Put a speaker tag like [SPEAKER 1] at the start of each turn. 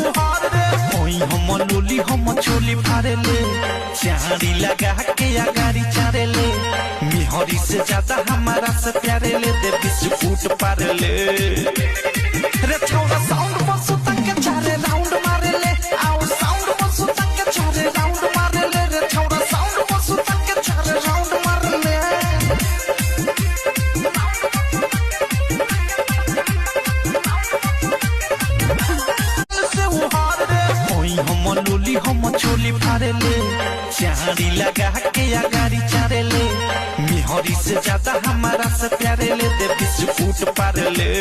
[SPEAKER 1] उहार रे ओई हम लोली हम चोली फारे ले चारी लगा के अगारी चारे ले मिहरी से ज्यादा हमारा से प्यारे ले दे बिस्कुट पार ले रे छौरा साउंड बसु तक के चारे राउंड मारे ले आओ साउंड बसु तक के चारे राउंड मारे ले रे छौरा साउंड बसु तक के चारे राउंड मारे ले हम लोली हम चोली फारे ले चारी लगा के अगारी चारे ले मिहरी से ज्यादा हमारा से प्यारे ले दे बिस्कुट पार ले।